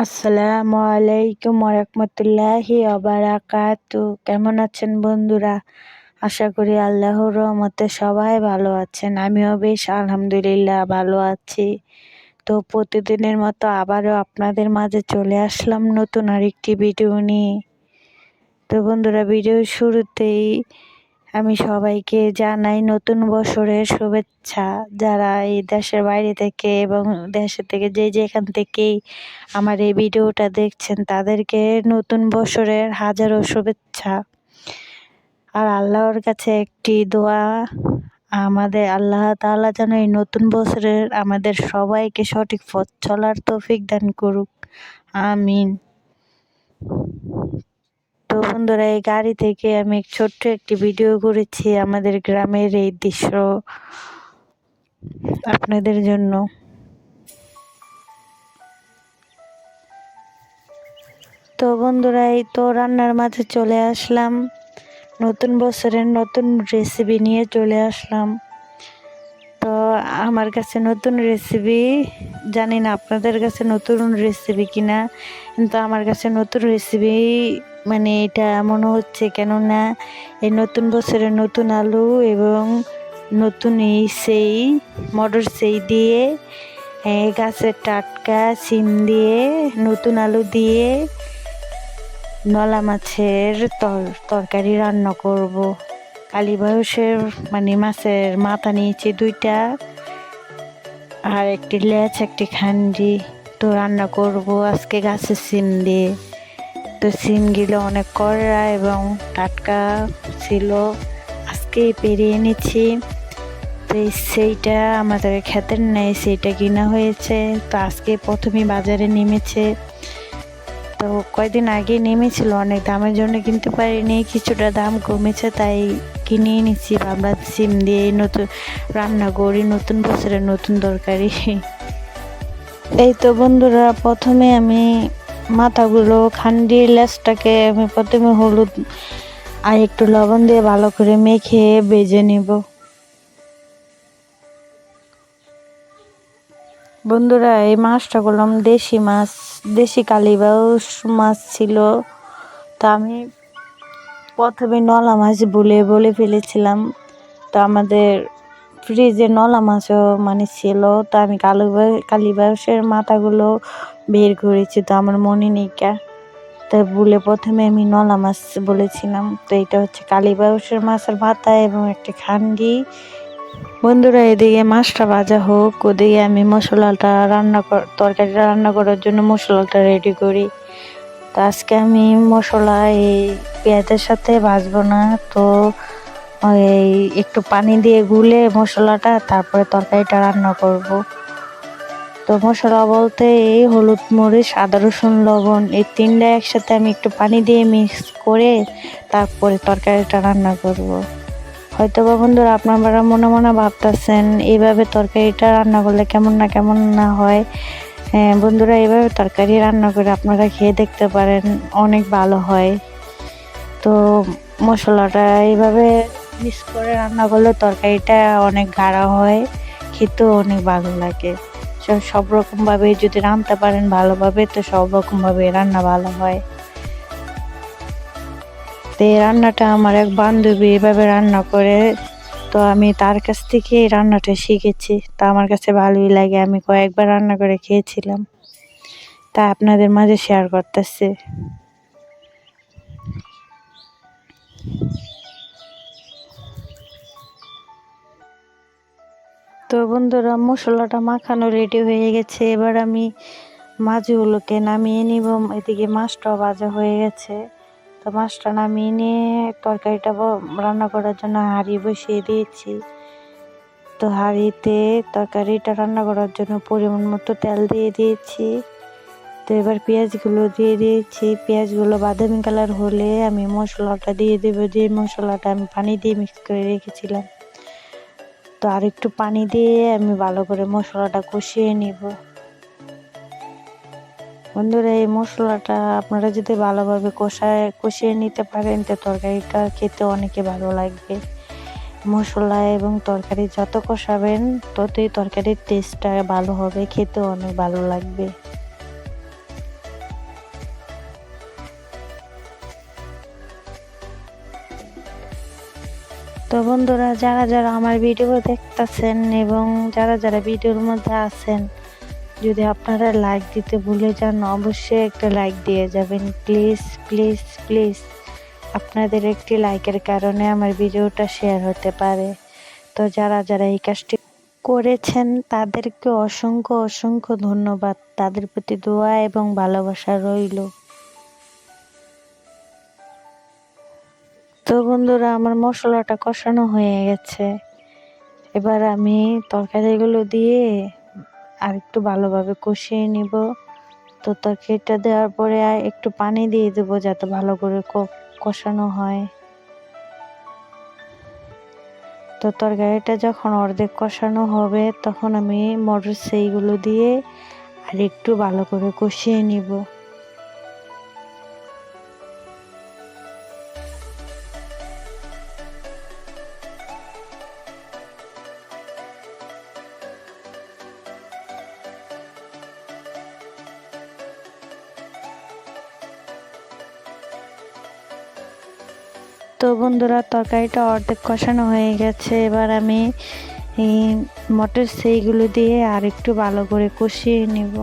আসসালামু আলাইকুম ওয়ারাহমাতুল্লাহি ওয়াবারাকাতু। কেমন আছেন বন্ধুরা? আশা করি আল্লাহর রহমতে সবাই ভালো আছেন। আমিও বেশ আলহামদুলিল্লাহ ভালো আছি। তো প্রতিদিনের মতো আবারও আপনাদের মাঝে চলে আসলাম নতুন আরেকটি ভিডিও নিয়ে। তো বন্ধুরা, ভিডিওর শুরুতেই আমি সবাইকে জানাই নতুন বছরের শুভেচ্ছা। যারা এই দেশের বাইরে থেকে এবং দেশের থেকে যেখান থেকেই আমার এই ভিডিওটা দেখছেন তাদেরকে নতুন বছরের হাজারো শুভেচ্ছা। আর আল্লাহর কাছে একটি দোয়া, আমাদের আল্লাহ তাআলা যেন এই নতুন বছরের আমাদের সবাইকে সঠিক পথ চলার তৌফিক দান করুক, আমিন। তো বন্ধুরা, এই গাড়ি থেকে আমি ছোট্ট একটি ভিডিও করেছি আমাদের গ্রামের এই দৃশ্য আপনাদের জন্য। তো বন্ধুরা, এই তো রান্নার মাঝে চলে আসলাম, নতুন বছরের নতুন রেসিপি নিয়ে চলে আসলাম। তো আমার কাছে নতুন রেসিপি, জানি না আপনাদের কাছে নতুন রেসিপি কিনা, কিন্তু আমার কাছে নতুন রেসিপি মানে এটা মনে হচ্ছে, কেননা এই নতুন বছরে নতুন আলু এবং নতুন সেই মটর সেই দিয়ে, গাছের টাটকা সিম দিয়ে, নতুন আলু দিয়ে নলা মাছের তরকারি রান্না করব। কালীবাউসের মাছের মাথা নিয়েছি 2টা, আর একটি লেজ, একটি খান্ডি। তো রান্না করব আজকে গাছের সিম দিয়ে। তো সিমগুলো অনেক কড়া এবং টাটকা ছিল, আজকে পেরিয়ে এনেছি। তো সেইটা আমাদের ক্ষেতের নেই, সেইটা কিনা হয়েছে। তো আজকে প্রথমে বাজারে নেমেছে। তো কয়েকদিন আগে নেমেছিল, অনেক দামের জন্য কিনতে পারিনি, কিছুটা দাম কমেছে তাই কিনে এনেছি। আমরা সিম দিয়ে নতুন রান্না করি, নতুন বছরের নতুন তরকারি। এই তো বন্ধুরা, প্রথমে আমি মাথাগুলো খান্ডি লেজটাকে আমি প্রথমে হলুদ আর একটু লবণ দিয়ে ভালো করে মেখে ভেজে নিব। বন্ধুরা, এই মাছটা করলাম দেশি মাছ, দেশি কালীবাউস মাছ ছিল। তো আমি প্রথমে নলা মাছ বলে ফেলেছিলাম। তো আমাদের ফ্রিজে নলা মাছও ছিল। তো আমি কালীবাউসের মাথাগুলো বের করেছি, তো আমার মনে নেই কা, তাই বলে প্রথমে আমি নলা মাছ বলেছিলাম। তো এটা হচ্ছে কালীবাউসের মাছের মাথা এবং একটা খান্ডি। বন্ধুরা, এদিকে মাছটা ভাজা হোক, ওদিকে আমি তরকারিটা রান্না করার জন্য মশলাটা রেডি করি। তো আজকে আমি মশলা এই পেঁয়াজের সাথে ভাজবো না, তো এই একটু পানি দিয়ে গুলে মশলাটা, তারপরে তরকারিটা রান্না করব। তো মশলা বলতে এই হলুদ, মরিচ, আদা, রসুন, লবণ, এই 3টা একসাথে আমি একটু পানি দিয়ে মিক্স করে তারপরে তরকারিটা রান্না করব। হয়তো বা বন্ধুরা, আপনারা মনে মনে ভাবতেছেন এইভাবে তরকারিটা রান্না করলে কেমন না হয়। হ্যাঁ বন্ধুরা, এইভাবে তরকারি রান্না করে আপনারা খেয়ে দেখতে পারেন, অনেক ভালো হয়। তো মশলাটা এইভাবে মিক্স করে রান্না করলে তরকারিটা অনেক গাঢ় হয়, খেতেও অনেক ভালো লাগে। সব রকমভাবে যদি রান্নতে পারেন ভালোভাবে, তো সব রকমভাবে রান্না ভালো হয়। তো এই রান্নাটা আমার এক বান্ধবী এভাবে রান্না করে, তো আমি তার কাছ থেকে এই রান্নাটা শিখেছি। তা আমার কাছে ভালোই লাগে, আমি কয়েকবার রান্না করে খেয়েছিলাম, তা আপনাদের মাঝে শেয়ার করতেছি। তো বন্ধুরা, মশলাটা মাখানো রেডি হয়ে গেছে, এবার আমি মাছগুলোকে নামিয়ে নিব। এদিকে মাছটাও ভাজা হয়ে গেছে। তো মাছটা নামিয়ে নিয়ে তরকারিটা রান্না করার জন্য হাঁড়ি বসিয়ে দিয়েছি। তো হাঁড়িতে তরকারিটা রান্না করার জন্য পরিমাণ মতো তেল দিয়ে দিয়েছি। তো এবার পেঁয়াজগুলো দিয়ে দিয়েছি। পেঁয়াজগুলো বাদামি কালার হলে আমি মশলাটা দিয়ে দেবো, যে মশলাটা আমি পানি দিয়ে মিক্স করে রেখেছিলাম। তো আর একটু পানি দিয়ে আমি ভালো করে মশলাটা কষিয়ে নিব। বন্ধুরা, এই মশলাটা আপনারা যদি ভালোভাবে কষিয়ে নিতে পারেন, তো তরকারিটা খেতে অনেকে ভালো লাগবে। মশলা এবং তরকারি যত কষাবেন ততই তরকারির টেস্টটা ভালো হবে, খেতেও অনেক ভালো লাগবে। তো বন্ধুরা, যারা যারা আমার ভিডিও দেখতেছেন এবং যারা যারা ভিডিওর মধ্যে আছেন, যদি আপনারা লাইক দিতে ভুলে যান, অবশ্যই একটা লাইক দিয়ে যাবেন। প্লিজ প্লিজ প্লিজ, আপনাদের একটি লাইকের কারণে আমার ভিডিওটা শেয়ার হতে পারে। তো যারা যারা এই কাজটি করেছেন তাদেরকে অসংখ্য অসংখ্য ধন্যবাদ। তাদের প্রতি দোয়া এবং ভালোবাসা রইল। তো বন্ধুরা, আমার মশলাটা কষানো হয়ে গেছে। এবার আমি তরকারিগুলো দিয়ে আর একটু ভালোভাবে কষিয়ে নিব। তো তরকারিটা দেওয়ার পরে আর একটু পানি দিয়ে দেবো যাতে ভালো করে কষানো হয়। তো তরকারিটা যখন অর্ধেক কষানো হবে তখন আমি মটর সেইগুলো দিয়ে আর একটু ভালো করে কষিয়ে নিব। তো বন্ধুরা, তরকারিটা অর্ধেক কষানো হয়ে গেছে। এবার আমি এই মটর সেইগুলো দিয়ে আর একটু ভালো করে কষিয়ে নিব।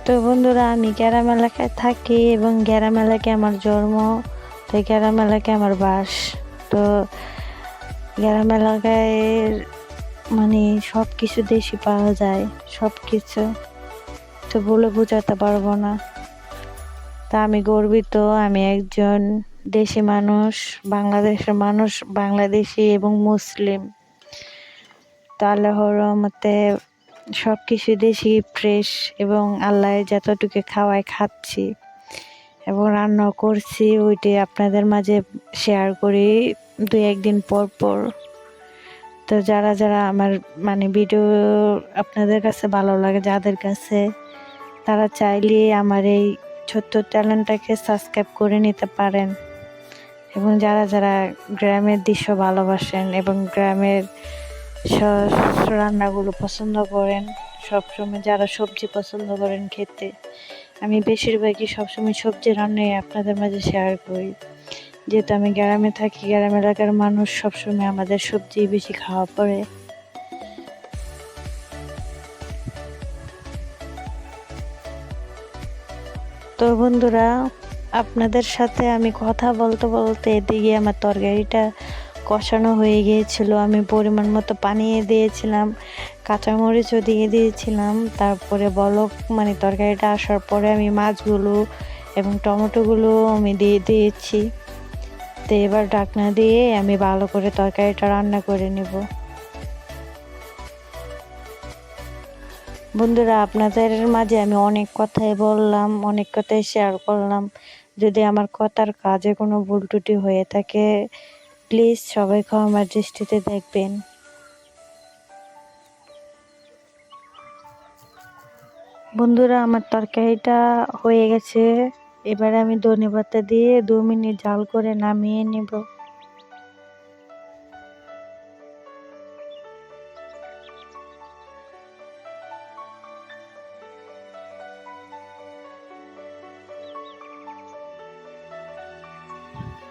তো বন্ধুরা, আমি গ্রাম এলাকায় থাকি এবং গ্রাম এলাকায় আমার জন্ম, তো গ্রাম এলাকায় আমার বাস। তো গ্রাম এলাকায় মানে সব কিছু দেশি পাওয়া যায়, সব কিছু তো বলে বোঝাতে পারবো না। তা আমি গর্বিত, আমি একজন দেশি মানুষ, বাংলাদেশের মানুষ, বাংলাদেশি এবং মুসলিম। তো আল্লাহর রহমতে সব কিছু দেশি, ফ্রেশ এবং আল্লাহ যতটুকু খাওয়ায় খাচ্ছি এবং রান্না করছি, ওইটি আপনাদের মাঝে শেয়ার করি 2-1 দিন পর পর। তো যারা যারা আমার ভিডিও আপনাদের কাছে ভালো লাগে, যাদের কাছে, তারা চাইলে আমার এই ছোট্ট চ্যানেলটাকে সাবস্ক্রাইব করে নিতে পারেন। এবং যারা যারা গ্রামের দৃশ্য ভালোবাসেন এবং গ্রামের রান্নাগুলো পছন্দ করেন, সবসময় যারা সবজি পছন্দ করেন খেতে, আমি বেশিরভাগই সবসময় সবজি রান্নাই আপনাদের মাঝে শেয়ার করি। যেহেতু আমি গ্রামে থাকি, গ্রাম এলাকার মানুষ সবসময় আমাদের সবজি বেশি খাওয়া পড়ে। তো বন্ধুরা, আপনাদের সাথে আমি কথা বলতে বলতে এদিকে আমার তরকারিটা কষানো হয়ে গিয়েছিল। আমি পরিমাণ মতো পানি দিয়েছিলাম, কাঁচামরিচও দিয়ে দিয়েছিলাম। তারপরে বলক তরকারিটা আসার পরে আমি মাছগুলো এবং টমেটোগুলো আমি দিয়ে দিয়েছি। তো এবার ঢাকনা দিয়ে আমি ভালো করে তরকারিটা রান্না করে নেব। বন্ধুরা, আপনাদের মাঝে আমি অনেক কথাই বললাম, অনেক কথাই শেয়ার করলাম। যদি আমার কথার কাজে কোনো ভুল ত্রুটি হয়ে থাকে, প্লিজ সবাই ক্ষমার দৃষ্টিতে দেখবেন। বন্ধুরা, আমার তরকারিটা হয়ে গেছে। এবারে আমি ধনেপাতা দিয়ে 2 মিনিট জাল করে নামিয়ে নেব।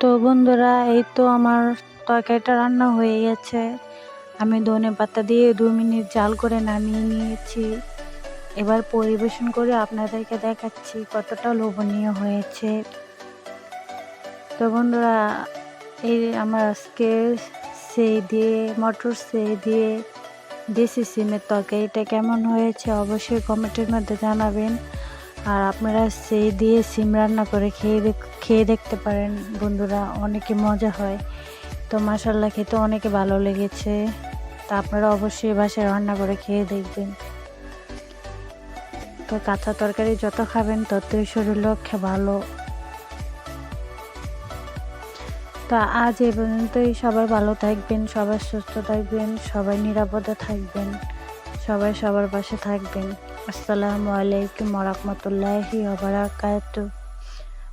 তো বন্ধুরা, এই তো আমার তরকারিটা রান্না হয়ে গেছে। আমি ধনেপাতা দিয়ে 2 মিনিট জাল করে নামিয়ে নিয়েছি। এবার পরিবেশন করে আপনাদেরকে দেখাচ্ছি কতটা লোভনীয় হয়েছে। তো বন্ধুরা, এই আমার আজকে মটর দিয়ে দেশি সিমের তরকারিটা কেমন হয়েছে অবশ্যই কমেন্টের মধ্যে জানাবেন। আর আপনারা সেই দিয়ে সিম রান্না করে খেয়ে দেখতে পারেন বন্ধুরা, অনেকে মজা হয়। তো মাশাআল্লাহ, খেতে অনেকে ভালো লেগেছে। তা আপনারা অবশ্যই বাসায় রান্না করে খেয়ে দেখবেন। তো কাঁচা তরকারি যত খাবেন ততই শরীরের পক্ষে ভালো। তো আজ এই পর্যন্তই। সবাই ভালো থাকবেন, সবাই সুস্থ থাকবেন, সবাই নিরাপদে থাকবেন, সবাই সবার পাশে থাকবেন। আসসালামু আলাইকুম ওয়া রাহমাতুল্লাহি ওয়া বারাকাতুহু।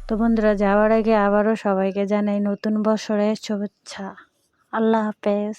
তো বন্ধুরা, যাওয়ার আগে আবারও সবাইকে জানাই নতুন বছরের শুভেচ্ছা। আল্লাহ হাফেজ।